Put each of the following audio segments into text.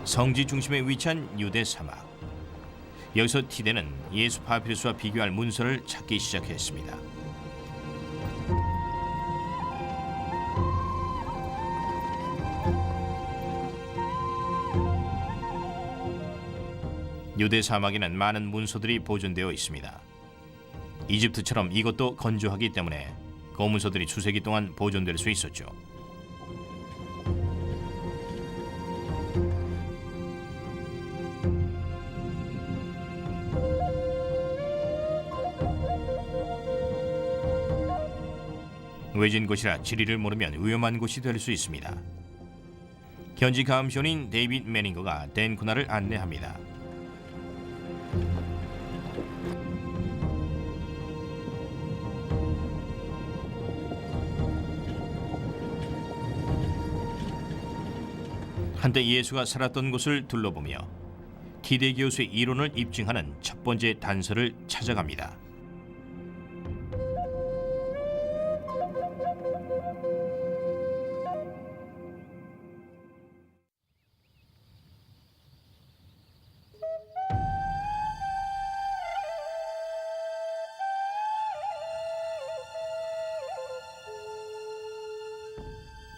성지 중심에 위치한 유대 사막. 여기서 티데는 예수 파피루스와 비교할 문서를 찾기 시작했습니다. 유대 사막에는 많은 문서들이 보존되어 있습니다. 이집트처럼 이것도 건조하기 때문에 그 문서들이 수세기 동안 보존될 수 있었죠. 외진 곳이라 지리를 모르면 위험한 곳이 될 수 있습니다. 현지 감시원인 데이빗 매닝거가 댄쿠나를 안내합니다. 한때 예수가 살았던 곳을 둘러보며 티데 교수의 이론을 입증하는 첫 번째 단서를 찾아갑니다.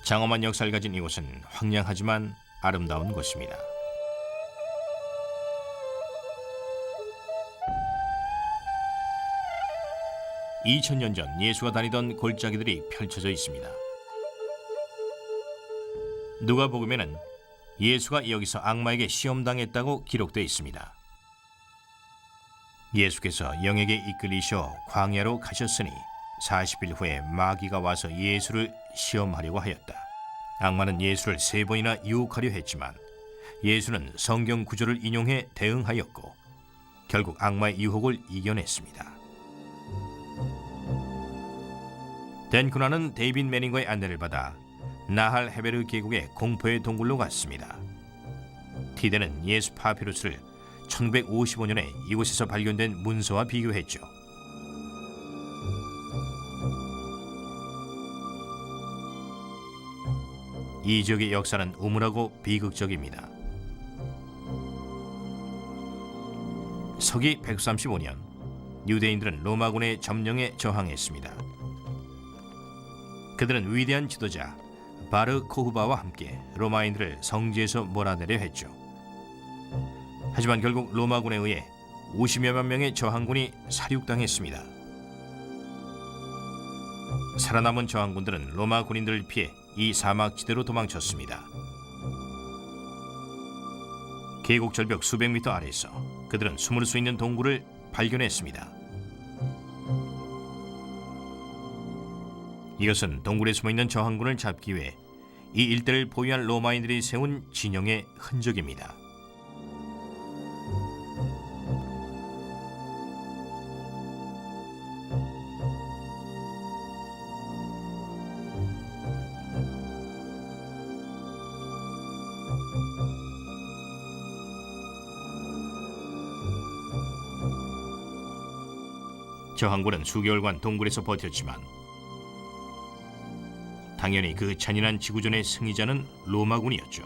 장엄한 역사를 가진 이곳은 황량하지만 아름다운 곳입니다. (2000년) 전 예수가 다니던 골짜기들이 펼쳐져 있습니다. 누가복음에는 예수가 여기서 악마에게 시험당했다고 기록되어 있습니다. 예수께서 영에게 이끌리셔 광야로 가셨으니 40일 후에 마귀가 와서 예수를 시험하려고 하였다. 악마는 예수를 3번이나 유혹하려 했지만 예수는 성경 구절을 인용해 대응하였고 결국 악마의 유혹을 이겨냈습니다. 댄쿠나는 데이빗 매닝거의 안내를 받아 나할 헤베르 계곡의 공포의 동굴로 갔습니다. 티데는 예수 파피루스를 1955년에 이곳에서 발견된 문서와 비교했죠. 이 지역의 역사는 우물하고 비극적입니다. 서기 135년 유대인들은 로마군의 점령에 저항했습니다. 그들은 위대한 지도자 바르 코흐바와 함께 로마인들을 성지에서 몰아내려 했죠. 하지만 결국 로마군에 의해 50여만 명의 저항군이 살육당했습니다. 살아남은 저항군들은 로마 군인들을 피해 이 사막지대로 도망쳤습니다. 계곡 절벽 수백 미터 아래에서 그들은 숨을 수 있는 동굴을 발견했습니다. 이것은 동굴에 숨어있는 저항군을 잡기 위해 이 일대를 보유한 로마인들이 세운 진영의 흔적입니다. 저항군은 수개월간 동굴에서 버텼지만 당연히 그 잔인한 지구전의 승리자는 로마군이었죠.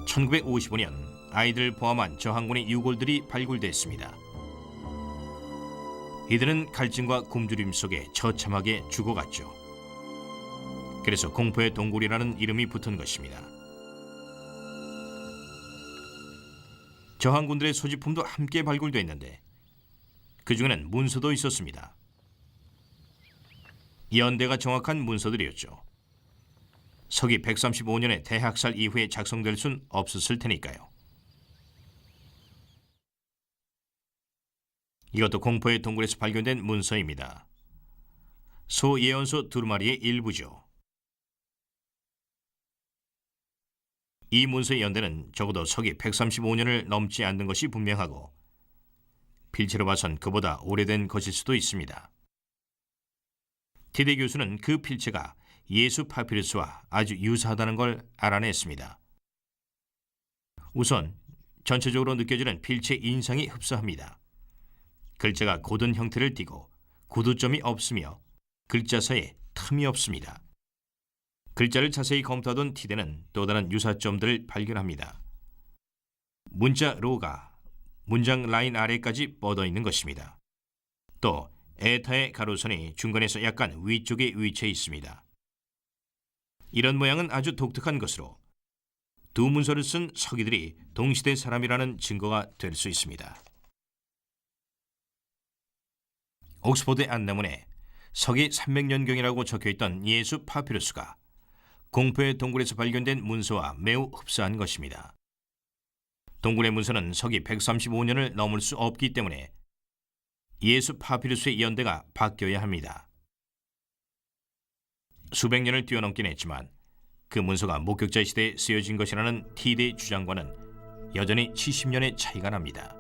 (1955년) 아이들을 포함한 저항군의 유골들이 발굴됐습니다. 이들은 갈증과 굶주림 속에 처참하게 죽어갔죠. 그래서 공포의 동굴이라는 이름이 붙은 것입니다. 저항군들의 소지품도 함께 발굴됐는데 그 중에는 문서도 있었습니다. 연대가 정확한 문서들이었죠. 서기 135년의 대학살 이후에 작성될 순 없었을 테니까요. 이것도 공포의 동굴에서 발견된 문서입니다. 소예언서 두루마리의 일부죠. 이 문서의 연대는 적어도 서기 135년을 넘지 않는 것이 분명하고 필체로 봐선 그보다 오래된 것일 수도 있습니다. 티데 교수는 그 필체가 예수 파피루스와 아주 유사하다는 걸 알아냈습니다. 우선 전체적으로 느껴지는 필체 인상이 흡사합니다. 글자가 고든 형태를 띠고 구두점이 없으며 글자사에 틈이 없습니다. 글자를 자세히 검토하던 티데는 또 다른 유사점들을 발견합니다. 문자 로가 문장 라인 아래까지 뻗어 있는 것입니다. 또 에타의 가로선이 중간에서 약간 위쪽에 위치해 있습니다. 이런 모양은 아주 독특한 것으로 두 문서를 쓴 서기들이 동시대 사람이라는 증거가 될 수 있습니다. 옥스퍼드 안내문에 서기 300년경이라고 적혀있던 예수 파피루스가 공포의 동굴에서 발견된 문서와 매우 흡사한 것입니다. 동굴의 문서는 서기 135년을 넘을 수 없기 때문에 예수 파피루스의 연대가 바뀌어야 합니다. 수백 년을 뛰어넘긴 했지만 그 문서가 목격자 시대에 쓰여진 것이라는 티데의 주장과는 여전히 70년의 차이가 납니다.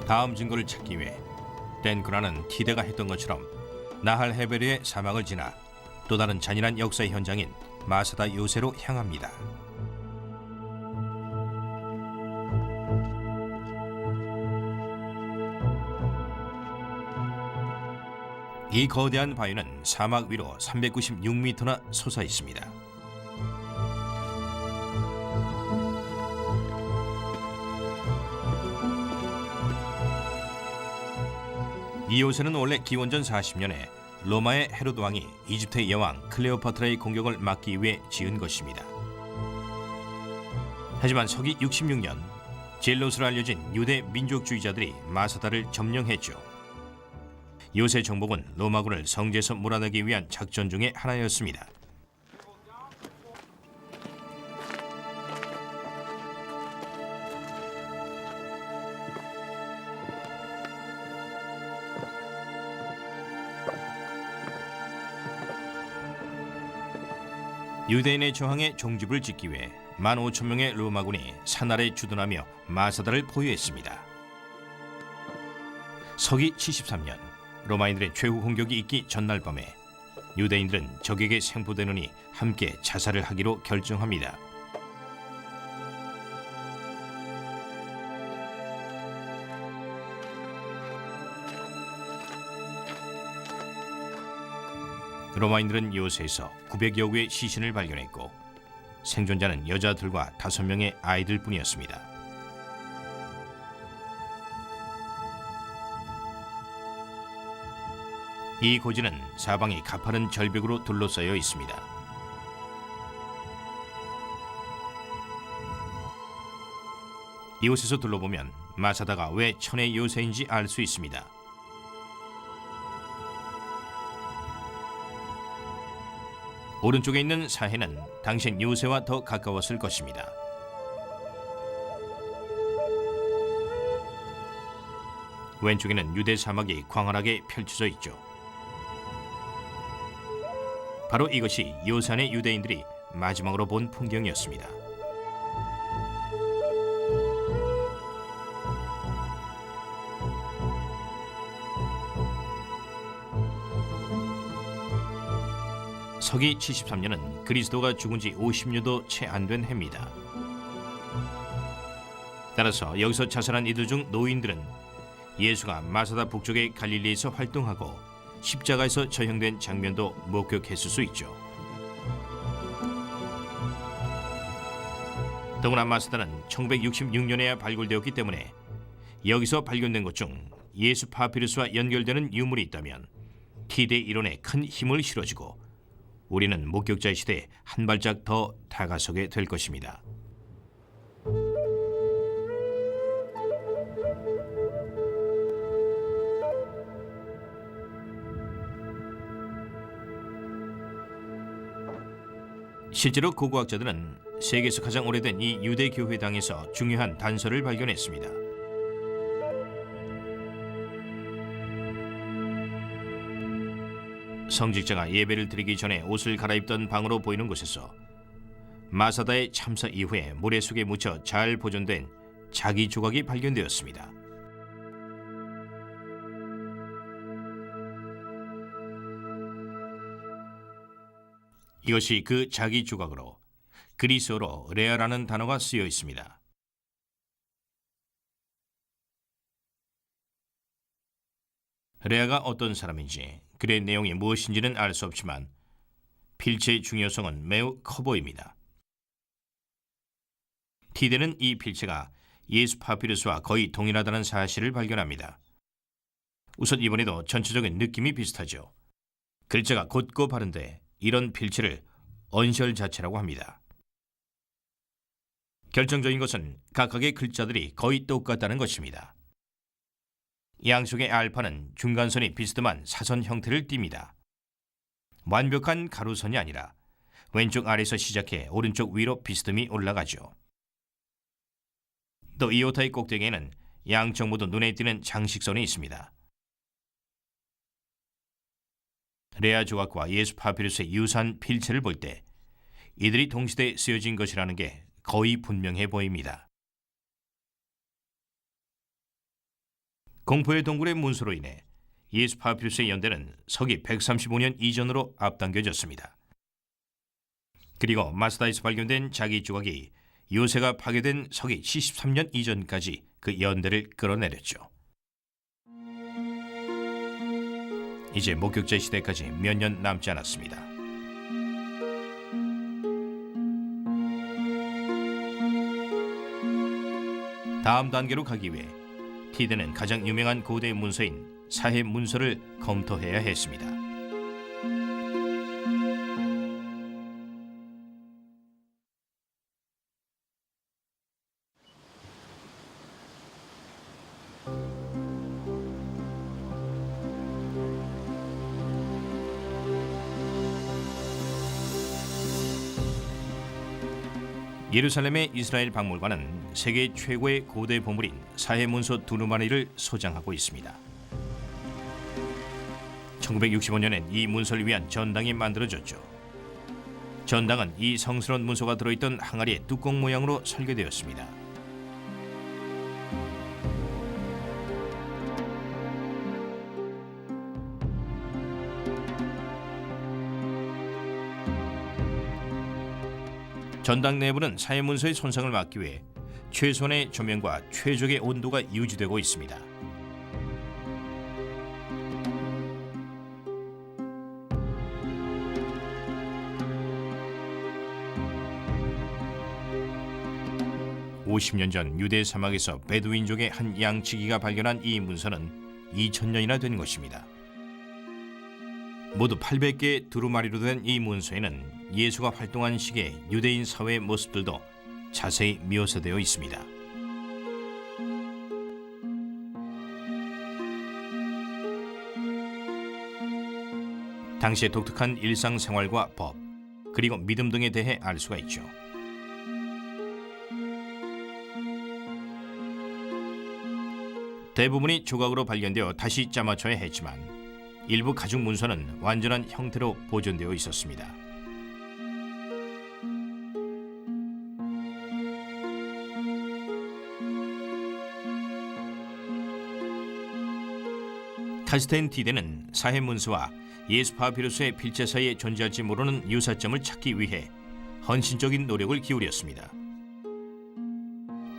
다음 증거를 찾기 위해 댄그라는 티데가 했던 것처럼 나할 헤베르의 사막을 지나 또 다른 잔인한 역사의 현장인 마사다 요새로 향합니다. 이 거대한 바위는 사막 위로 396m나 솟아 있습니다. 이 요새는 원래 기원전 40년에 로마의 헤로드 왕이 이집트의 여왕 클레오파트라의 공격을 막기 위해 지은 것입니다. 하지만 서기 66년 젤롯으로 알려진 유대 민족주의자들이 마사다를 점령했죠. 요새 정복은 로마군을 성지에서 몰아내기 위한 작전 중의 하나였습니다. 유대인의 저항에 종집을 짓기 위해 15,000명의 로마군이 산 아래 주둔하며 마사다를 포위했습니다. 서기 73년 로마인들의 최후 공격이 있기 전날 밤에 유대인들은 적에게 생포되느니 함께 자살을 하기로 결정합니다. 로마인들은 요새에서 900여 구의 시신을 발견했고 생존자는 여자들과 5명의 아이들 뿐이었습니다. 이 고지는 사방이 가파른 절벽으로 둘러싸여 있습니다. 이곳에서 둘러보면 마사다가 왜 천의 요새인지 알 수 있습니다. 오른쪽에 있는 사해는 당신 요새와 더 가까웠을 것입니다. 왼쪽에는 유대 사막이 광활하게 펼쳐져 있죠. 바로 이것이 요산의 유대인들이 마지막으로 본 풍경이었습니다. 서기 73년은 그리스도가 죽은 지 50년도 채 안 된 해입니다. 따라서 여기서 자살한 이들 중 노인들은 예수가 마사다 북쪽의 갈릴리에서 활동하고 십자가에서 처형된 장면도 목격했을 수 있죠. 더구나 마사다는 1966년에야 발굴되었기 때문에 여기서 발견된 것 중 예수 파피루스와 연결되는 유물이 있다면 티데 이론에 큰 힘을 실어주고 우리는 목격자의 시대에 한 발짝 더 다가서게 될 것입니다. 실제로 고고학자들은 세계에서 가장 오래된 이 유대 교회당에서 중요한 단서를 발견했습니다. 성직자가 예배를 드리기 전에 옷을 갈아입던 방으로 보이는 곳에서 마사다의 참사 이후에 모래 속에 묻혀 잘 보존된 자기 조각이 발견되었습니다. 이것이 그 자기 조각으로 그리스어로 레아라는 단어가 쓰여 있습니다. 레아가 어떤 사람인지 글의 내용이 무엇인지는 알 수 없지만 필체의 중요성은 매우 커 보입니다. 티데는 이 필체가 예수 파피루스와 거의 동일하다는 사실을 발견합니다. 우선 이번에도 전체적인 느낌이 비슷하죠. 글자가 곧고 바른데 이런 필체를 언셜 자체라고 합니다. 결정적인 것은 각각의 글자들이 거의 똑같다는 것입니다. 양쪽의 알파는 중간선이 비스듬한 사선 형태를 띱니다. 완벽한 가로선이 아니라 왼쪽 아래에서 시작해 오른쪽 위로 비스듬히 올라가죠. 또 이오타의 꼭대기에는 양쪽 모두 눈에 띄는 장식선이 있습니다. 레아 조각과 예수 파피루스의 유사한 필체를 볼 때 이들이 동시대에 쓰여진 것이라는 게 거의 분명해 보입니다. 공포의 동굴의 문서로 인해 예수 파피루스의 연대는 서기 135년 이전으로 앞당겨졌습니다. 그리고 마스다에서 발견된 자기 조각이 요새가 파괴된 서기 73년 이전까지 그 연대를 끌어내렸죠. 이제 목격자 시대까지 몇 년 남지 않았습니다. 다음 단계로 가기 위해 티데는 가장 유명한 고대 문서인 사해 문서를 검토해야 했습니다. 예루살렘의 이스라엘 박물관은 세계 최고의 고대 보물인 사해문서 두루마리를 소장하고 있습니다. 1965년엔 이 문서를 위한 전당이 만들어졌죠. 전당은 이 성스러운 문서가 들어있던 항아리의 뚜껑 모양으로 설계되었습니다. 전당 내부는 사해문서의 손상을 막기 위해 최소한의 조명과 최적의 온도가 유지되고 있습니다. (50년) 전 유대 사막에서 베두인족의 한 양치기가 발견한 이 문서는 2000년이나 된 것입니다. 모두 800개의 두루마리로 된 이 문서에는 예수가 활동한 시기의 유대인 사회의 모습들도 자세히 묘사되어 있습니다. 당시의 독특한 일상생활과 법, 그리고 믿음 등에 대해 알 수가 있죠. 대부분이 조각으로 발견되어 다시 짜맞춰야 했지만 일부 가죽 문서는 완전한 형태로 보존되어 있었습니다. 칼스테인 티데는 사해 문서와 예수 파피루스의 필체 사이에 존재할지 모르는 유사점을 찾기 위해 헌신적인 노력을 기울였습니다.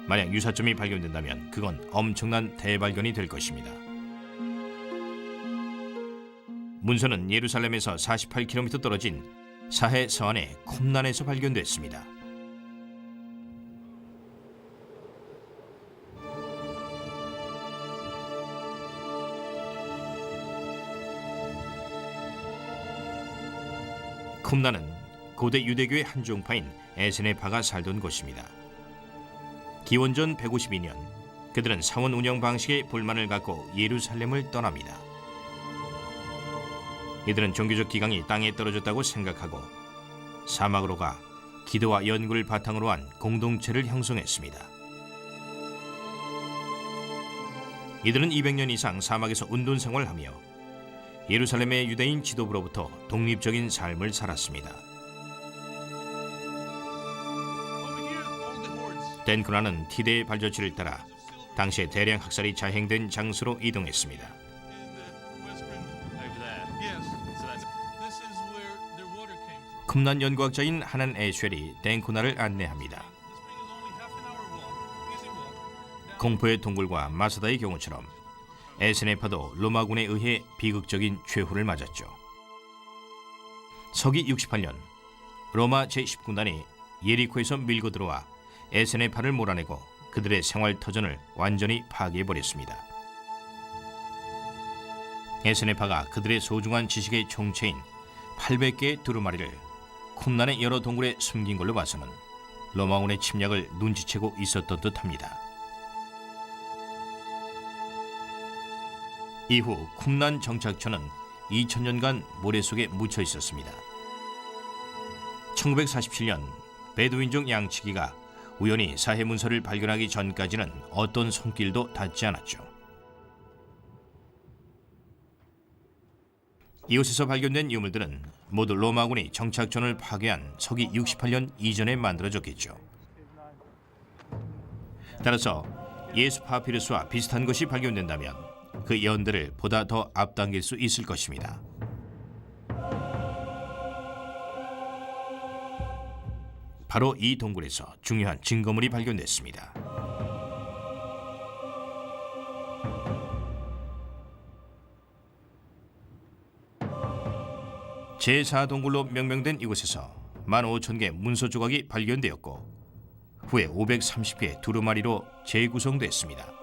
만약 유사점이 발견된다면 그건 엄청난 대발견이 될 것입니다. 문서는 예루살렘에서 48km 떨어진 사해 서안의 쿰란에서 발견됐습니다. 쿰란은 고대 유대교의 한 종파인 에세네파가 살던 곳입니다. 기원전 152년 그들은 사원 운영 방식에 불만을 갖고 예루살렘을 떠납니다. 이들은 종교적 기강이 땅에 떨어졌다고 생각하고 사막으로 가 기도와 연구를 바탕으로 한 공동체를 형성했습니다. 이들은 200년 이상 사막에서 운동 생활하며 예루살렘의 유대인 지도부로부터 독립적인 삶을 살았습니다. 댄쿠나는 티데의 발자취를 따라 당시에 대량 학살이 자행된 장소로 이동했습니다. 쿰란 연구학자인 하난 에쉘이 댄쿠나를 안내합니다. 공포의 동굴과 마사다의 경우처럼 에스네파도 로마군에 의해 비극적인 최후를 맞았죠. 서기 68년 로마 제10군단이 예리코에서 밀고 들어와 에스네파를 몰아내고 그들의 생활터전을 완전히 파괴해버렸습니다. 에스네파가 그들의 소중한 지식의 총체인 800개의 두루마리를 쿰란의 여러 동굴에 숨긴 걸로 봐서는 로마군의 침략을 눈치채고 있었던 듯합니다. 이후 쿰란 정착처는 2000년간 모래 속에 묻혀 있었습니다. 1947년 베두인족 양치기가 우연히 사해 문서를 발견하기 전까지는 어떤 손길도 닿지 않았죠. 이곳에서 발견된 유물들은 모두 로마군이 정착촌을 파괴한 서기 68년 이전에 만들어졌겠죠. 따라서 예수 파피루스와 비슷한 것이 발견된다면 그 연대를 보다 더 앞당길 수 있을 것입니다. 바로 이 동굴에서 중요한 증거물이 발견됐습니다. 제4동굴로 명명된 이곳에서 15,000개 문서 조각이 발견되었고 후에 530개의 두루마리로 재구성됐습니다.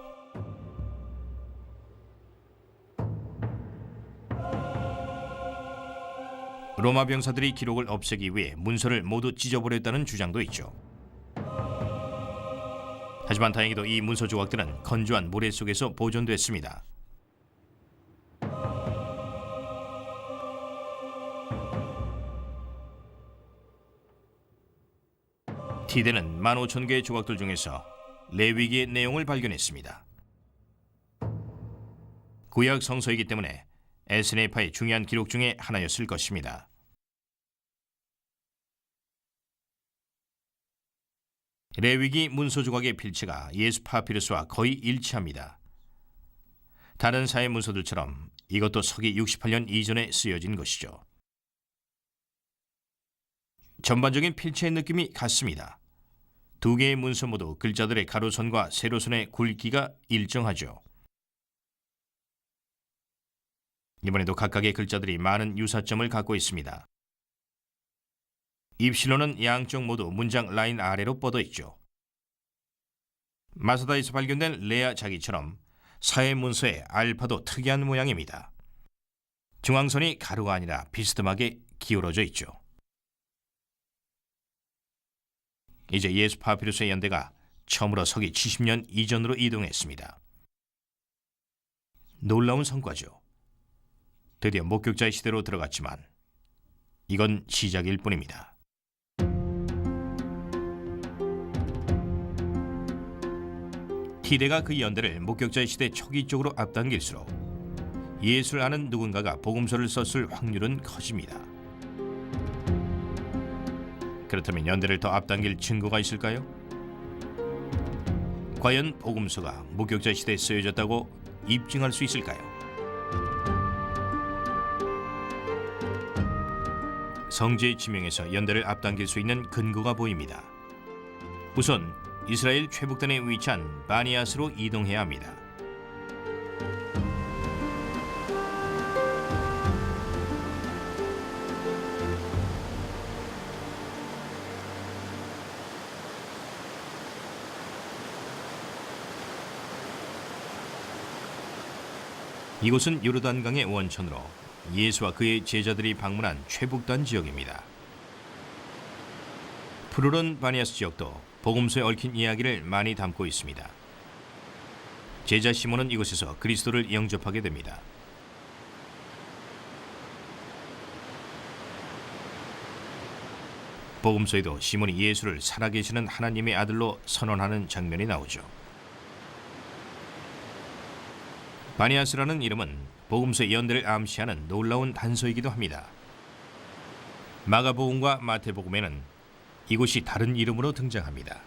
로마 병사들이 기록을 없애기 위해 문서를 모두 찢어버렸다는 주장도 있죠. 하지만 다행히도 이 문서 조각들은 건조한 모래 속에서 보존됐습니다. 티데는 15,000개의 조각들 중에서 레위기의 내용을 발견했습니다. 구약 성서이기 때문에 에스네파의 중요한 기록 중에 하나였을 것입니다. 레위기 문서 조각의 필체가 예수 파피루스와 거의 일치합니다. 다른 사회 문서들처럼 이것도 서기 68년 이전에 쓰여진 것이죠. 전반적인 필체의 느낌이 같습니다. 두 개의 문서 모두 글자들의 가로선과 세로선의 굵기가 일정하죠. 이번에도 각각의 글자들이 많은 유사점을 갖고 있습니다. 입실로는 양쪽 모두 문장 라인 아래로 뻗어 있죠. 마사다에서 발견된 레아 자기처럼 사해 문서의 알파도 특이한 모양입니다. 중앙선이 가루가 아니라 비스듬하게 기울어져 있죠. 이제 예수 파피루스의 연대가 처음으로 서기 70년 이전으로 이동했습니다. 놀라운 성과죠. 드디어 목격자의 시대로 들어갔지만 이건 시작일 뿐입니다. 티데가 그 연대를 목격자의 시대 초기 쪽으로 앞당길수록 예수를 아는 누군가가 복음서를 썼을 확률은 커집니다. 그렇다면 연대를 더 앞당길 증거가 있을까요? 과연 복음서가 목격자 시대에 쓰여졌다고 입증할 수 있을까요? 성지의 지명에서 연대를 앞당길 수 있는 근거가 보입니다. 우선 이스라엘 최북단에 위치한 바니아스로 이동해야 합니다. 이곳은 요르단강의 원천으로 예수와 그의 제자들이 방문한 최북단 지역입니다. 푸르른 바니아스 지역도 복음서에 얽힌 이야기를 많이 담고 있습니다. 제자 시몬은 이곳에서 그리스도를 영접하게 됩니다. 복음서에도 시몬이 예수를 살아계시는 하나님의 아들로 선언하는 장면이 나오죠. 바니아스라는 이름은 복음서의 연대를 암시하는 놀라운 단서이기도 합니다. 마가복음과 마태복음에는 이곳이 다른 이름으로 등장합니다.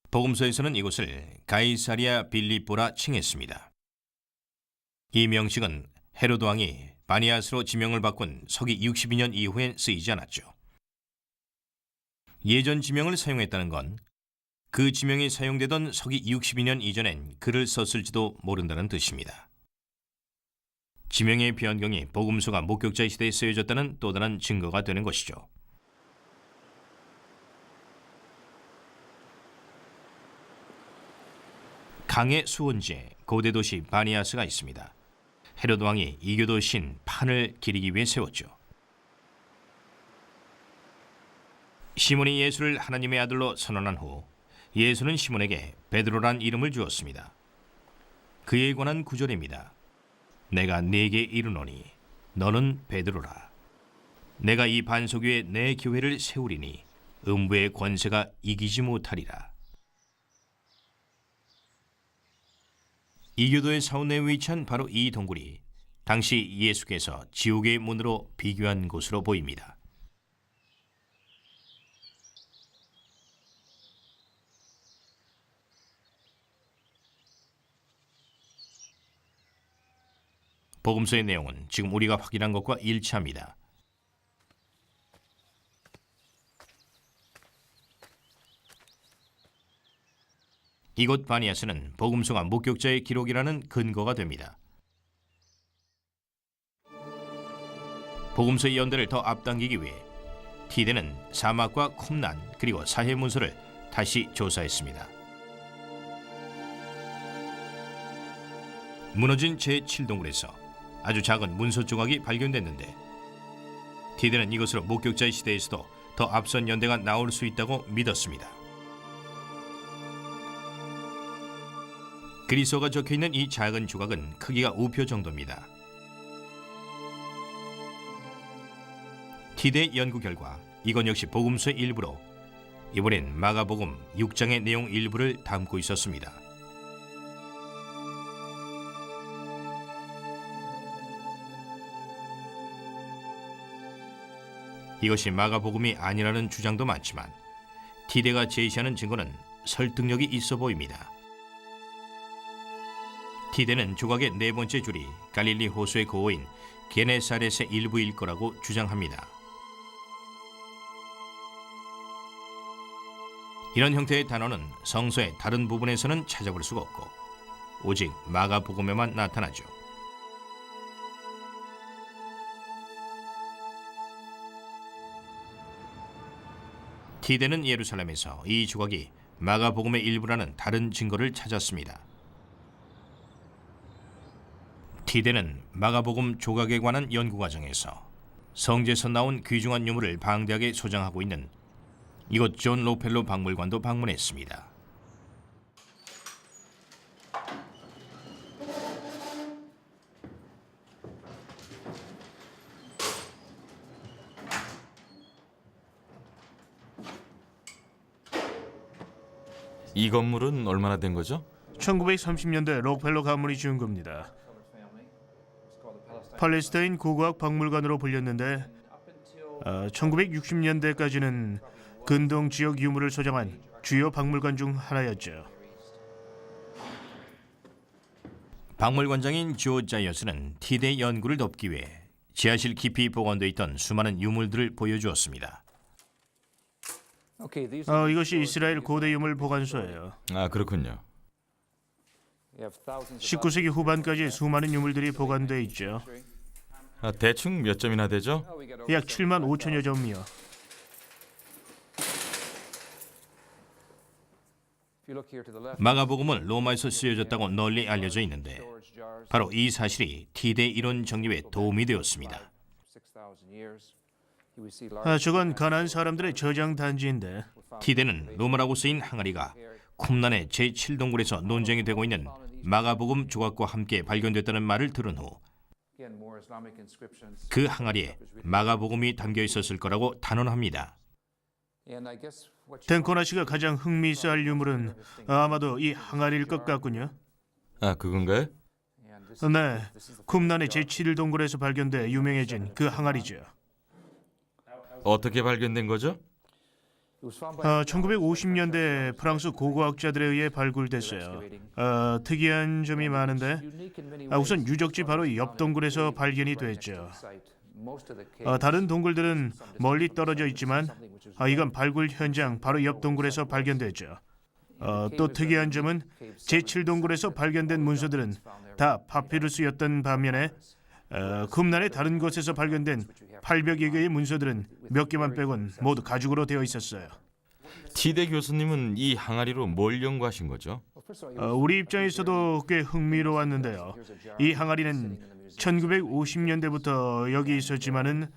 복음서에서는 이곳을 가이사리아 빌립보라 칭했습니다. 이 명칭은 헤로드 왕이 바니아스로 지명을 바꾼 서기 62년 이후엔 쓰이지 않았죠. 예전 지명을 사용했다는 건 그 지명이 사용되던 서기 62년 이전엔 글을 썼을지도 모른다는 뜻입니다. 지명의 변경이 복음서가 목격자의 시대에 쓰여졌다는 또 다른 증거가 되는 것이죠. 강의 수원지에 고대 도시 바니아스가 있습니다. 헤로드 왕이 이교도 신 판을 기리기 위해 세웠죠. 시몬이 예수를 하나님의 아들로 선언한 후 예수는 시몬에게 베드로란 이름을 주었습니다. 그에 관한 구절입니다. 내가 네게 이르노니 너는 베드로라. 내가 이 반석 위에 내 교회를 세우리니 음부의 권세가 이기지 못하리라. 이교도의 사원내에 위치한 바로 이 동굴이 당시 예수께서 지옥의 문으로 비교한 곳으로 보입니다. 복음서의 내용은 지금 우리가 확인한 것과 일치합니다. 이곳 바니아스는 복음서가 목격자의 기록이라는 근거가 됩니다. 복음서의 연대를 더 앞당기기 위해 티데는 사막과 쿰난 그리고 사해 문서를 다시 조사했습니다. 무너진 제7동굴에서 아주 작은 문서 조각이 발견됐는데 티데는 이것으로 목격자의 시대에서도 더 앞선 연대가 나올 수 있다고 믿었습니다. 그리스어가 적혀있는 이 작은 조각은 크기가 우표 정도입니다. 티데의 연구 결과 이건 역시 복음서의 일부로 이번엔 마가복음 6장의 내용 일부를 담고 있었습니다. 이것이 마가복음이 아니라는 주장도 많지만 티데가 제시하는 증거는 설득력이 있어 보입니다. 티데는 조각의 네 번째 줄이 갈릴리 호수의 고어인 게네사렛의 일부일 거라고 주장합니다. 이런 형태의 단어는 성서의 다른 부분에서는 찾아볼 수가 없고 오직 마가복음에만 나타나죠. 티데는 예루살렘에서 이 조각이 마가복음의 일부라는 다른 증거를 찾았습니다. 티데는 마가복음 조각에 관한 연구 과정에서 성지에서 나온 귀중한 유물을 방대하게 소장하고 있는 이곳 존 로펠로 박물관도 방문했습니다. 이 건물은 얼마나 된 거죠? 1930년대 록펠러 가문이 지은 겁니다. 팔레스타인 고고학 박물관으로 불렸는데 1960년대까지는 근동 지역 유물을 소장한 주요 박물관 중 하나였죠. 박물관장인 조 자이어스는 티데 연구를 돕기 위해 지하실 깊이 보관되어 있던 수많은 유물들을 보여주었습니다. 이것이 이스라엘 고대 유물 보관소예요. 아, 그렇군요. 19세기 후반까지 수많은 유물들이 보관돼 있죠. 대충 몇 점이나 되죠? 약 7만 5천여 점이요. 마가복음은 로마에서 쓰여졌다고 널리 알려져 있는데 바로 이 사실이 티데 이론 정립에 도움이 되었습니다. 저건 가나안 사람들의 저장 단지인데 티데는 로마라고 쓰인 항아리가 쿰난의 제7동굴에서 논쟁이 되고 있는 마가복음 조각과 함께 발견됐다는 말을 들은 후 그 항아리에 마가복음이 담겨 있었을 거라고 단언합니다. 탱코나 씨가 가장 흥미있어할 유물은 아마도 이 항아리일 것 같군요. 아, 그건가요? 네, 쿰난의 제7동굴에서 발견돼 유명해진 그 항아리죠. 어떻게 발견된 거죠? 1950년대 프랑스 고고학자들에 의해 발굴됐어요. 특이한 점이 많은데 우선 유적지 바로 옆 동굴에서 발견이 됐죠. 다른 동굴들은 멀리 떨어져 있지만 이건 발굴 현장 바로 옆 동굴에서 발견됐죠. 또 특이한 점은 제7동굴에서 발견된 문서들은 다 파피루스였던 반면에 쿰난의 다른 곳에서 발견된 800여 개의 문서들은 몇 개만 빼곤 모두 가죽으로 되어 있었어요. 티대 교수님은 이 항아리로 뭘 연구하신 거죠? 우리 입장에서도 꽤 흥미로웠는데요. 이 항아리는 1950년대부터 여기 있었지만은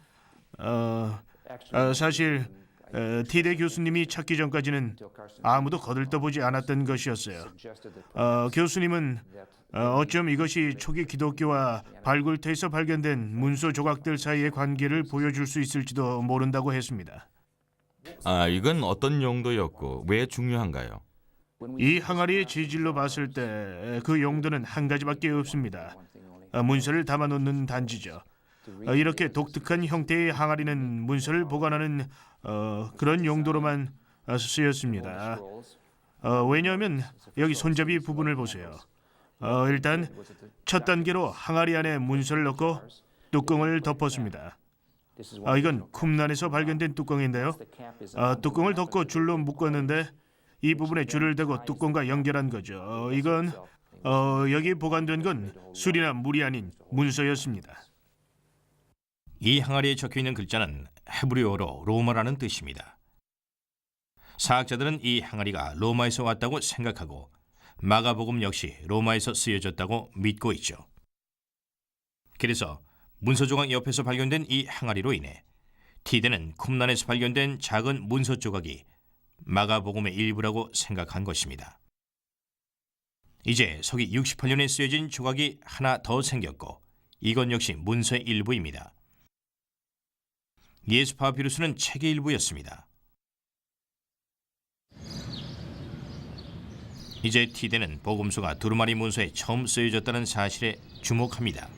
사실 티대 교수님이 찾기 전까지는 아무도 거들떠보지 않았던 것이었어요. 교수님은 어쩜 이것이 초기 기독교와 발굴터에서 발견된 문서 조각들 사이의 관계를 보여줄 수 있을지도 모른다고 했습니다. 아, 이건 어떤 용도였고 왜 중요한가요? 이 항아리의 재질로 봤을 때 그 용도는 한 가지밖에 없습니다. 문서를 담아놓는 단지죠. 이렇게 독특한 형태의 항아리는 문서를 보관하는 그런 용도로만 쓰였습니다. 왜냐하면 여기 손잡이 부분을 보세요. 일단 첫 단계로 항아리 안에 문서를 넣고 뚜껑을 덮었습니다. 이건 쿰난에서 발견된 뚜껑인데요. 뚜껑을 덮고 줄로 묶었는데 이 부분에 줄을 대고 뚜껑과 연결한 거죠. 이건 여기 보관된 건 술이나 물이 아닌 문서였습니다. 이 항아리에 적혀있는 글자는 헤브리어로 로마라는 뜻입니다. 사학자들은 이 항아리가 로마에서 왔다고 생각하고 마가복음 역시 로마에서 쓰여졌다고 믿고 있죠. 그래서 문서 조각 옆에서 발견된 이 항아리로 인해 티대는 쿰난에서 발견된 작은 문서 조각이 마가복음의 일부라고 생각한 것입니다. 이제 서기 68년에 쓰여진 조각이 하나 더 생겼고 이건 역시 문서의 일부입니다. 예수 파피루스는 책의 일부였습니다. 이제 티대는 복음서가 두루마리 문서에 처음 쓰여졌다는 사실에 주목합니다.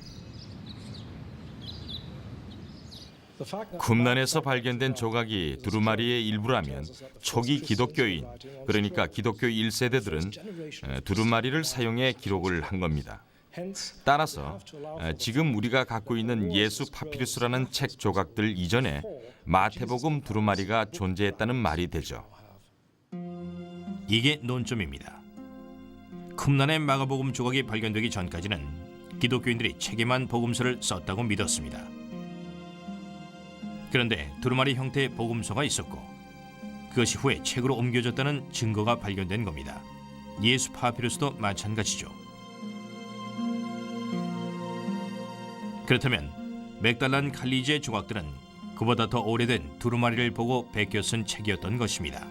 쿰난에서 발견된 조각이 두루마리의 일부라면 초기 기독교인, 그러니까 기독교 1세대들은 두루마리를 사용해 기록을 한 겁니다. 따라서 지금 우리가 갖고 있는 예수 파피루스라는 책 조각들 이전에 마태복음 두루마리가 존재했다는 말이 되죠. 이게 논점입니다. 쿰난의 마가복음 조각이 발견되기 전까지는 기독교인들이 책에만 복음서를 썼다고 믿었습니다. 그런데 두루마리 형태의 복음서가 있었고 그것이 후에 책으로 옮겨졌다는 증거가 발견된 겁니다. 예수 파피루스도 마찬가지죠. 그렇다면 맥달란 칼리지의 조각들은 그보다 더 오래된 두루마리를 보고 베껴 쓴 책이었던 것입니다.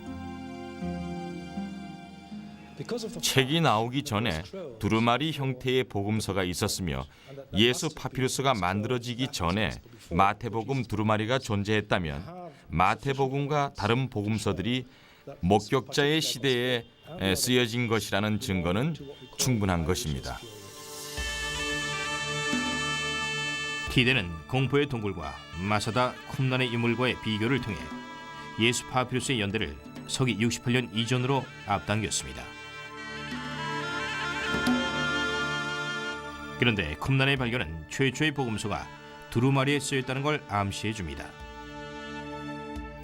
책이 나오기 전에 두루마리 형태의 복음서가 있었으며 예수 파피루스가 만들어지기 전에 마태복음 두루마리가 존재했다면 마태복음과 다른 복음서들이 목격자의 시대에 쓰여진 것이라는 증거는 충분한 것입니다. 티대는 공포의 동굴과 마사다 쿰난의 유물과의 비교를 통해 예수 파피루스의 연대를 서기 68년 이전으로 앞당겼습니다. 그런데 쿰난의 발견은 최초의 복음서가 두루마리에 쓰였다는 걸 암시해 줍니다.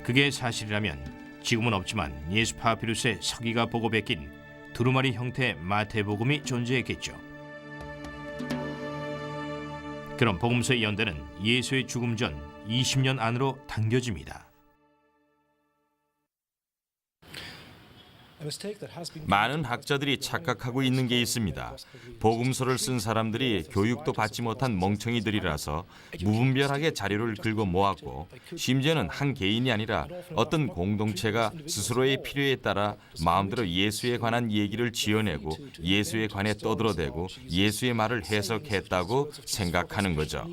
그게 사실이라면 지금은 없지만 예수 파피루스의 서기가 보고 베낀 두루마리 형태의 마태복음이 존재했겠죠. 그럼 복음서의 연대는 예수의 죽음 전 20년 안으로 당겨집니다. 많은 학자들이 착각하고 있는 게 있습니다. 복음서를 쓴 사람들이 교육도 받지 못한 멍청이들이라서 무분별하게 자료를 긁어 모았고, 심지어는 한 개인이 아니라 어떤 공동체가 스스로의 필요에 따라 마음대로 예수에 관한 얘기를 지어내고 예수에 관해 떠들어대고 예수의 말을 해석했다고 생각하는 거죠.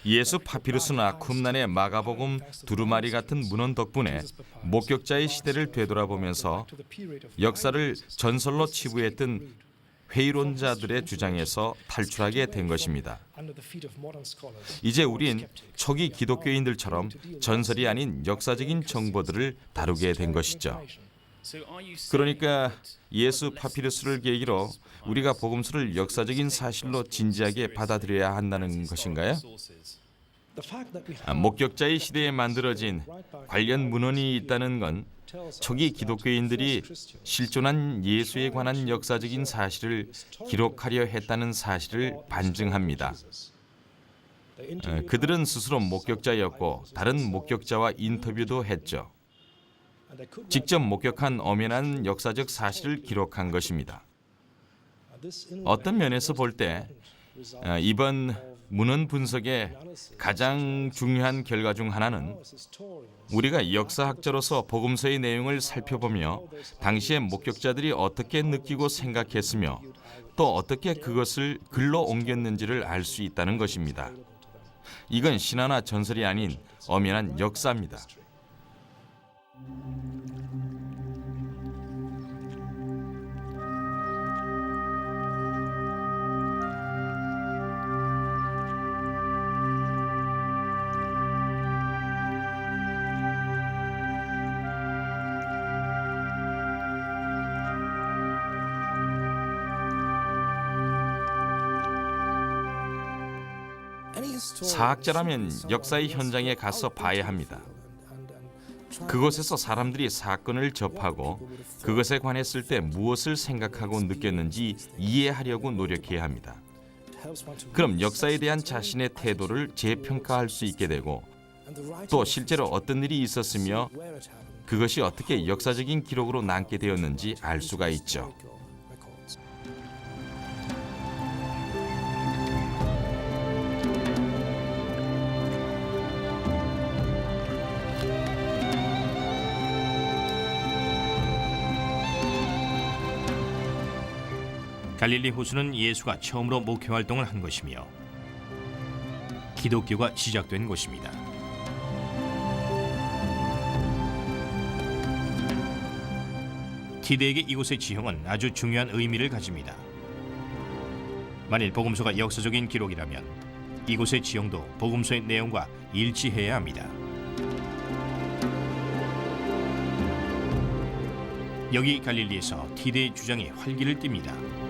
예수 파피루스나 쿰난의 마가복음 두루마리 같은 문헌 덕분에 목격자의 시대를 되돌아보면서 역사를 전설로 치부했던 회의론자들의 주장에서 탈출하게 된 것입니다. 이제 우린 초기 기독교인들처럼 전설이 아닌 역사적인 정보들을 다루게 된 것이죠. 그러니까 예수 파피루스를 계기로 우리가 복음서를 역사적인 사실로 진지하게 받아들여야 한다는 것인가요? 목격자의 시대에 만들어진 관련 문헌이 있다는 건 초기 기독교인들이 실존한 예수에 관한 역사적인 사실을 기록하려 했다는 사실을 반증합니다. 그들은 스스로 목격자였고 다른 목격자와 인터뷰도 했죠. 직접 목격한 엄연한 역사적 사실을 기록한 것입니다. 어떤 면에서 볼 때 이번 문헌 분석의 가장 중요한 결과 중 하나는 우리가 역사학자로서 복음서의 내용을 살펴보며 당시의 목격자들이 어떻게 느끼고 생각했으며 또 어떻게 그것을 글로 옮겼는지를 알 수 있다는 것입니다. 이건 신화나 전설이 아닌 엄연한 역사입니다. 사학자라면 역사의 현장에 가서 봐야 합니다. 그곳에서 사람들이 사건을 접하고 그것에 관했을 때 무엇을 생각하고 느꼈는지 이해하려고 노력해야 합니다. 그럼 역사에 대한 자신의 태도를 재평가할 수 있게 되고 또 실제로 어떤 일이 있었으며 그것이 어떻게 역사적인 기록으로 남게 되었는지 알 수가 있죠. 갈릴리 호수는 예수가 처음으로 목회 활동을 한 것이며 기독교가 시작된 곳입니다. 티대에게 이곳의 지형은 아주 중요한 의미를 가집니다. 만일 복음서가 역사적인 기록이라면 이곳의 지형도 복음서의 내용과 일치해야 합니다. 여기 갈릴리에서 티대의 주장이 활기를 띱니다.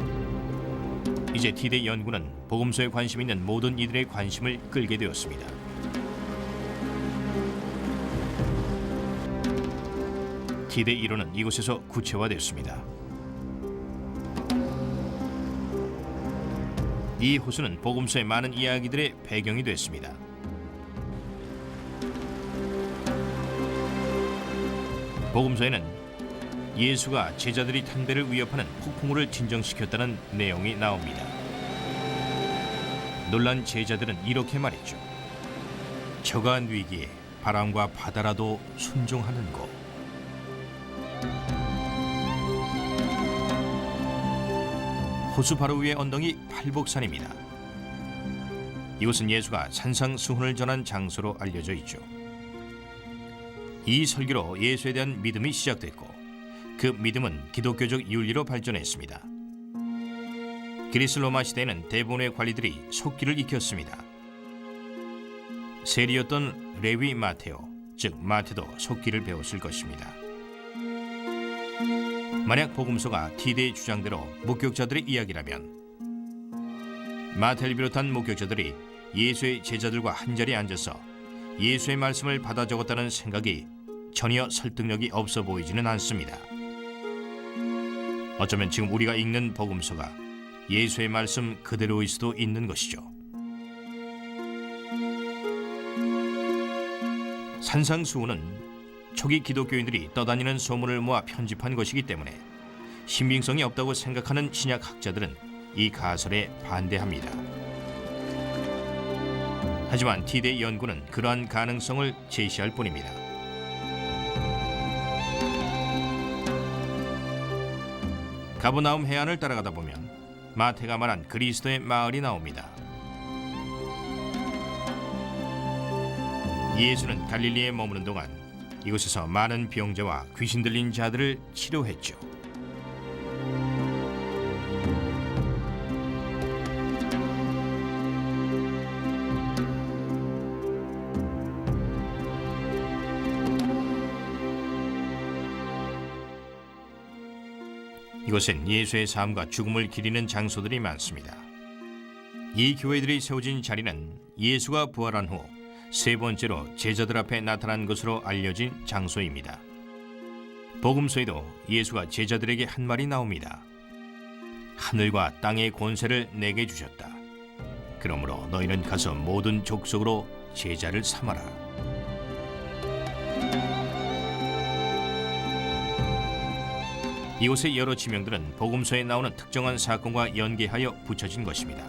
이제 티대 연구는 복음서에 관심 있는 모든 이들의 관심을 끌게 되었습니다. 티대 이론은 이곳에서 구체화됐습니다. 이 호수는 복음서의 많은 이야기들의 배경이 됐습니다. 복음서에는 예수가 제자들이 탄 배를 위협하는 폭풍우를 진정시켰다는 내용이 나옵니다. 놀란 제자들은 이렇게 말했죠. 저가한 위기에 바람과 바다라도 순종하는 것. 호수 바로 위의 언덕이 팔복산입니다. 이곳은 예수가 산상수훈을 전한 장소로 알려져 있죠. 이 설교로 예수에 대한 믿음이 시작됐고 그 믿음은 기독교적 윤리로 발전했습니다. 그리스 로마 시대에는 대부분의 관리들이 속기를 익혔습니다. 세리였던 레위 마테오, 즉 마테도 속기를 배웠을 것입니다. 만약 복음서가 티대의 주장대로 목격자들의 이야기라면 마테를 비롯한 목격자들이 예수의 제자들과 한자리에 앉아서 예수의 말씀을 받아 적었다는 생각이 전혀 설득력이 없어 보이지는 않습니다. 어쩌면 지금 우리가 읽는 복음서가 예수의 말씀 그대로일 수도 있는 것이죠. 산상수훈은 초기 기독교인들이 떠다니는 소문을 모아 편집한 것이기 때문에 신빙성이 없다고 생각하는 신약학자들은 이 가설에 반대합니다. 하지만 T대 연구는 그러한 가능성을 제시할 뿐입니다. 가버나움 해안을 따라가다 보면 마태가 말한 그리스도의 마을이 나옵니다. 예수는 갈릴리에 머무는 동안 이곳에서 많은 병자와 귀신 들린 자들을 치료했죠. 이곳엔 예수의 삶과 죽음을 기리는 장소들이 많습니다. 이 교회들이 세워진 자리는 예수가 부활한 후 세 번째로 제자들 앞에 나타난 것으로 알려진 장소입니다. 복음서에도 예수가 제자들에게 한 말이 나옵니다. 하늘과 땅의 권세를 내게 주셨다. 그러므로 너희는 가서 모든 족속으로 제자를 삼아라. 이곳의 여러 지명들은 복음서에 나오는 특정한 사건과 연계하여 붙여진 것입니다.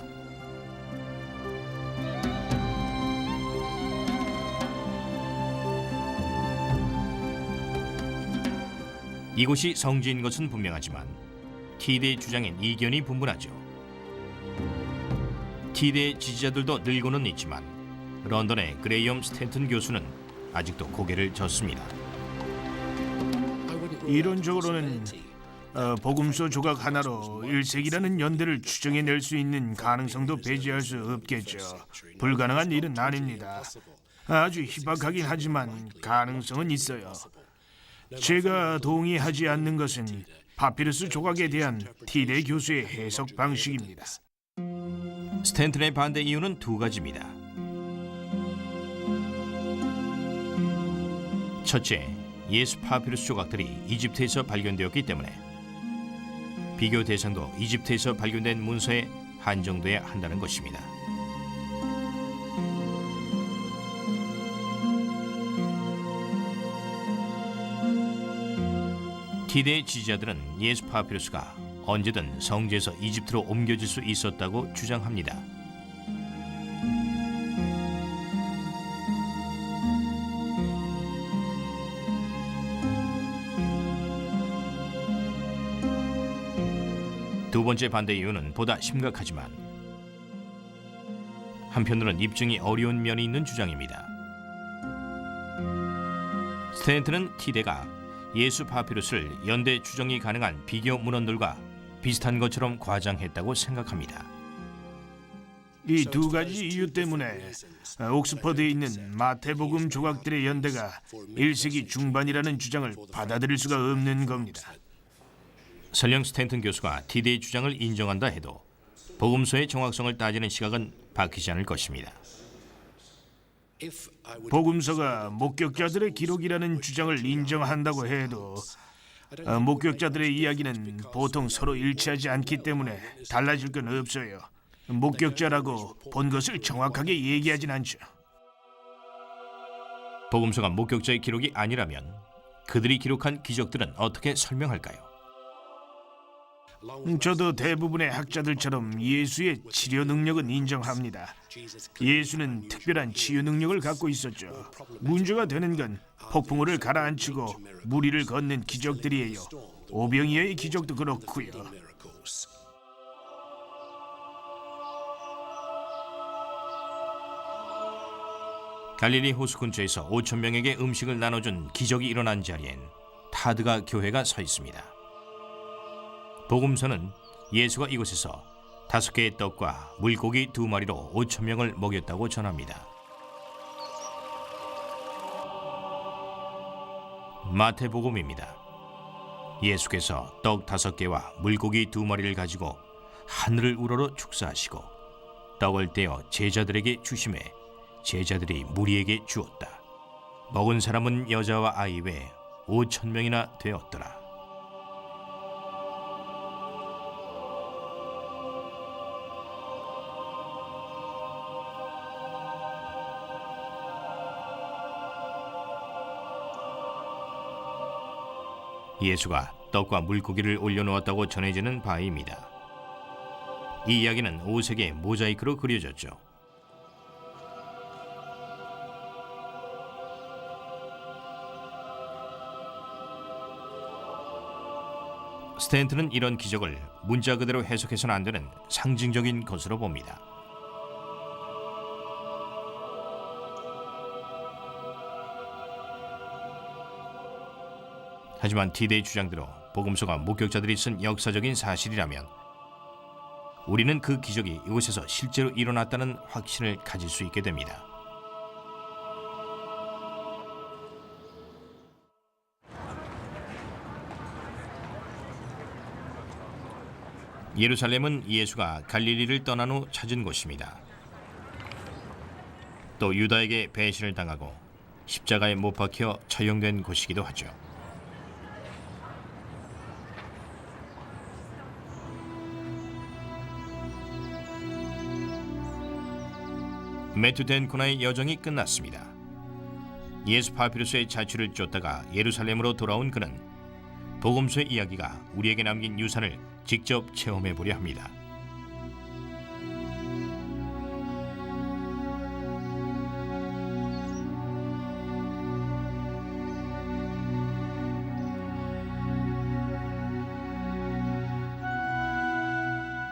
이곳이 성지인 것은 분명하지만 T대의 주장엔 이견이 분분하죠. T대의 지지자들도 늘고는 있지만 런던의 그레이엄 스탠튼 교수는 아직도 고개를 젓습니다. 이론적으로는 복음서 조각 하나로 1세기라는 연대를 추정해낼 수 있는 가능성도 배제할 수 없겠죠. 불가능한 일은 아닙니다. 아주 희박하긴 하지만 가능성은 있어요. 제가 동의하지 않는 것은 파피루스 조각에 대한 T대 교수의 해석 방식입니다. 스탠튼의 반대 이유는 두 가지입니다. 첫째, 예수 파피루스 조각들이 이집트에서 발견되었기 때문에 비교 대상도 이집트에서 발견된 문서에 한정돼야 한다는 것입니다. T대의 지지자들은 예수 파피루스가 언제든 성지에서 이집트로 옮겨질 수 있었다고 주장합니다. 두 번째 반대 이유는 보다 심각하지만 한편으로는 입증이 어려운 면이 있는 주장입니다. 스탠튼은 T대가 예수 파피루스를 연대 추정이 가능한 비교 문헌들과 비슷한 것처럼 과장했다고 생각합니다. 이 두 가지 이유 때문에 옥스퍼드에 있는 마태복음 조각들의 연대가 1세기 중반이라는 주장을 받아들일 수가 없는 겁니다. 설령 스탠튼 교수가 T대의 주장을 인정한다 해도 복음서의 정확성을 따지는 시각은 바뀌지 않을 것입니다. 복음서가 목격자들의 기록이라는 주장을 인정한다고 해도 목격자들의 이야기는 보통 서로 일치하지 않기 때문에 달라질 건 없어요. 목격자라고 본 것을 정확하게 얘기하진 않죠. 복음서가 목격자의 기록이 아니라면 그들이 기록한 기적들은 어떻게 설명할까요? 저도 대부분의 학자들처럼 예수의 치료 능력은 인정합니다. 예수는 특별한 치유 능력을 갖고 있었죠. 문제가 되는 건 폭풍우를 가라앉히고 무리를 걷는 기적들이에요. 오병이어의 기적도 그렇고요. 갈릴리 호수 근처에서 5천 명에게 음식을 나눠준 기적이 일어난 자리엔 타드가 교회가 서 있습니다. 복음서는 예수가 이곳에서 5개의 떡과 물고기 2마리로 5천 명을 먹였다고 전합니다. 마태복음입니다. 예수께서 떡 5개와 물고기 2마리를 가지고 하늘을 우러러 축사하시고 떡을 떼어 제자들에게 주시매 제자들이 무리에게 주었다. 먹은 사람은 여자와 아이 외에 5천 명이나 되었더라. 예수가 떡과 물고기를 올려놓았다고 전해지는 바입니다. 이 이야기는 5세기에 모자이크로 그려졌죠. 스탠트는 이런 기적을 문자 그대로 해석해서는 안 되는 상징적인 것으로 봅니다. 하지만 디데이 주장대로 복음서가 목격자들이 쓴 역사적인 사실이라면 우리는 그 기적이 이곳에서 실제로 일어났다는 확신을 가질 수 있게 됩니다. 예루살렘은 예수가 갈릴리를 떠난 후 찾은 곳입니다. 또 유다에게 배신을 당하고 십자가에 못 박혀 처형된 곳이기도 하죠. 매튜 덴코나의 여정이 끝났습니다. 예수 파피루스의 자취를 쫓다가 예루살렘으로 돌아온 그는 복음서의 이야기가 우리에게 남긴 유산을 직접 체험해 보려 합니다.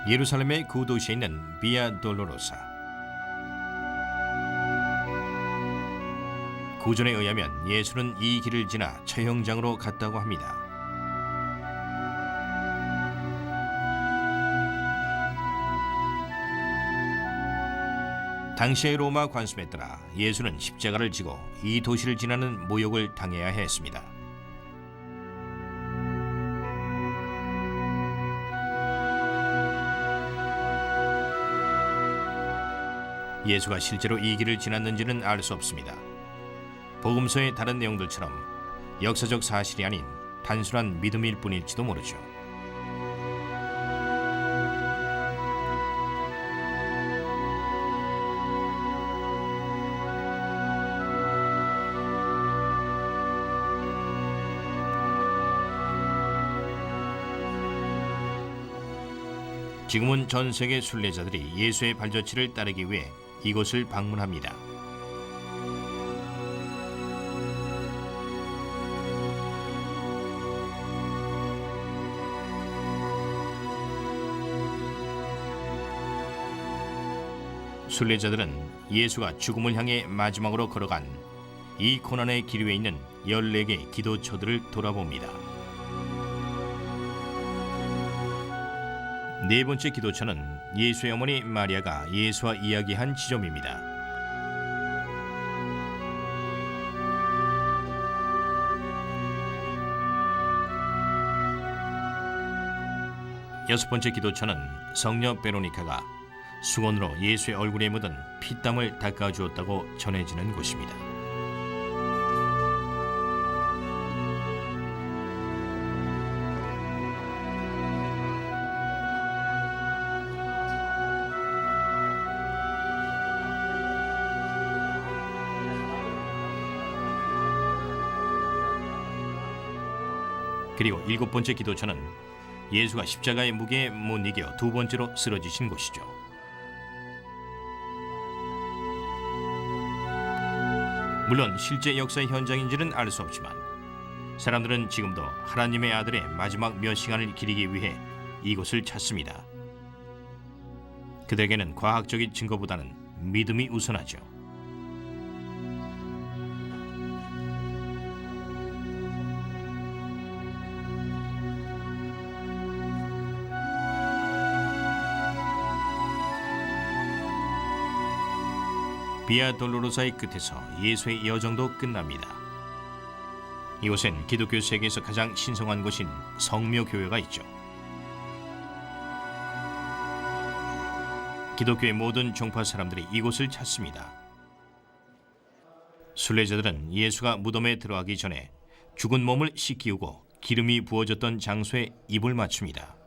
예루살렘의 구도시에 있는 비아 돌로로사. 구전에 의하면 예수는 이 길을 지나 처형장으로 갔다고 합니다. 당시의 로마 관습에 따라 예수는 십자가를 지고 이 도시를 지나는 모욕을 당해야 했습니다. 예수가 실제로 이 길을 지났는지는 알 수 없습니다. 복음서의 다른 내용들처럼 역사적 사실이 아닌 단순한 믿음일 뿐일지도 모르죠. 지금은 전 세계 순례자들이 예수의 발자취를 따르기 위해 이곳을 방문합니다. 순례자들은 예수가 죽음을 향해 마지막으로 걸어간 이 고난의 길 위에 있는 14개의 기도처들을 돌아봅니다. 네 번째 기도처는 예수의 어머니 마리아가 예수와 이야기한 지점입니다. 여섯 번째 기도처는 성녀 베로니카가 수건으로 예수의 얼굴에 묻은 피땀을 닦아주었다고 전해지는 곳입니다. 그리고 일곱 번째 기도처는 예수가 십자가의 무게에 못 이겨 두 번째로 쓰러지신 곳이죠. 물론 실제 역사의 현장인지는 알 수 없지만 사람들은 지금도 하나님의 아들의 마지막 몇 시간을 기리기 위해 이곳을 찾습니다. 그들에게는 과학적인 증거보다는 믿음이 우선하죠. 비아 돌로로사의 끝에서 예수의 여정도 끝납니다. 이곳엔 기독교 세계에서 가장 신성한 곳인 성묘교회가 있죠. 기독교의 모든 종파 사람들이 이곳을 찾습니다. 순례자들은 예수가 무덤에 들어가기 전에 죽은 몸을 씻기우고 기름이 부어졌던 장소에 입을 맞춥니다.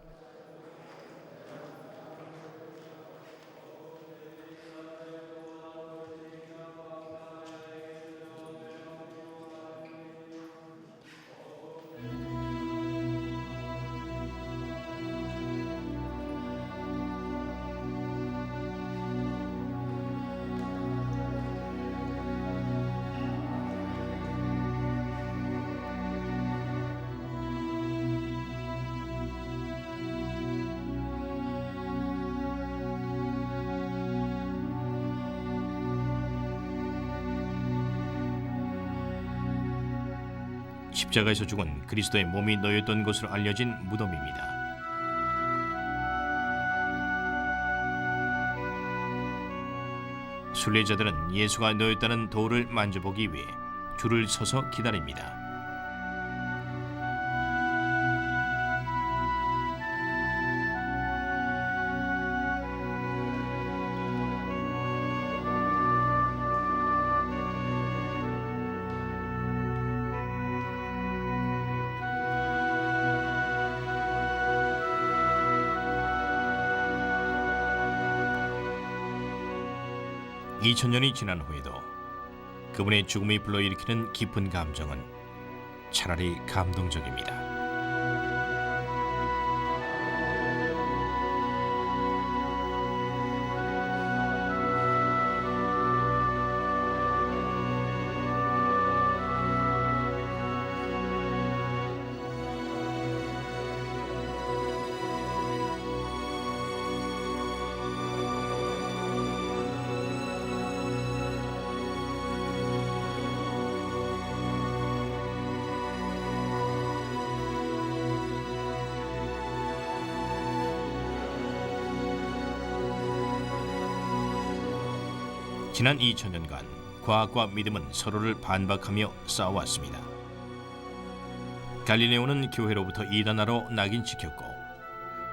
십자가에서 죽은 그리스도의 몸이 놓였던 것으로 알려진 무덤입니다. 순례자들은 예수가 놓였다는 돌을 만져보기 위해 줄을 서서 기다립니다. (2000년이) 지난 후에도 그분의 죽음이 불러일으키는 깊은 감정은 차라리 감동적입니다. 지난 2000년간 과학과 믿음은 서로를 반박하며 싸워왔습니다. 갈릴레오는 교회로부터 이단화로 낙인찍혔고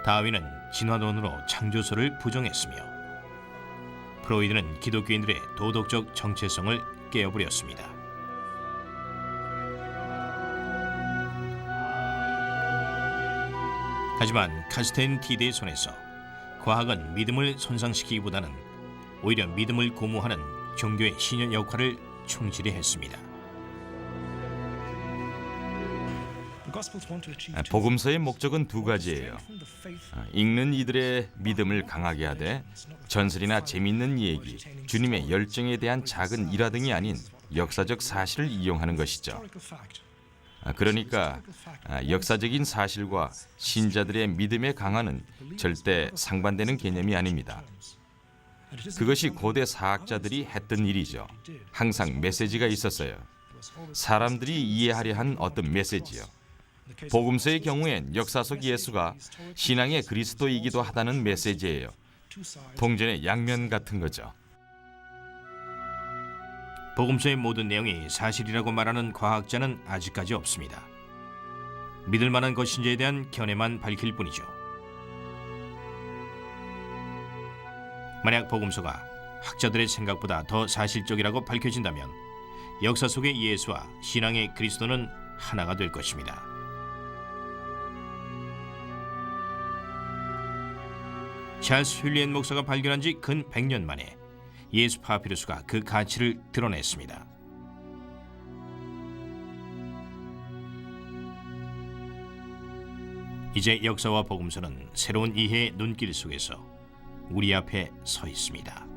다윈은 진화론으로 창조설을 부정했으며 프로이드는 기독교인들의 도덕적 정체성을 깨어버렸습니다. 하지만 카스텐 티데의 손에서 과학은 믿음을 손상시키기보다는 오히려 믿음을 고무하는 종교의 신현 역할을 충실히 했습니다. 복음서의 목적은 두 가지예요. 읽는 이들의 믿음을 강하게 하되 전설이나 재미있는 얘기, 주님의 열정에 대한 작은 일화 등이 아닌 역사적 사실을 이용하는 것이죠. 그러니까 역사적인 사실과 신자들의 믿음의 강화는 절대 상반되는 개념이 아닙니다. 그것이 고대 사학자들이 했던 일이죠. 항상 메시지가 있었어요. 사람들이 이해하려 한 어떤 메시지요. 복음서의 경우엔 역사 속 예수가 신앙의 그리스도이기도 하다는 메시지예요. 동전의 양면 같은 거죠. 복음서의 모든 내용이 사실이라고 말하는 과학자는 아직까지 없습니다. 믿을 만한 것인지에 대한 견해만 밝힐 뿐이죠. 만약 복음서가 학자들의 생각보다 더 사실적이라고 밝혀진다면 역사 속의 예수와 신앙의 그리스도는 하나가 될 것입니다. 찰스 휠리엔 목사가 발견한 지 근 100년 만에 예수 파피루스가 그 가치를 드러냈습니다. 이제 역사와 복음서는 새로운 이해의 눈길 속에서 우리 앞에 서 있습니다.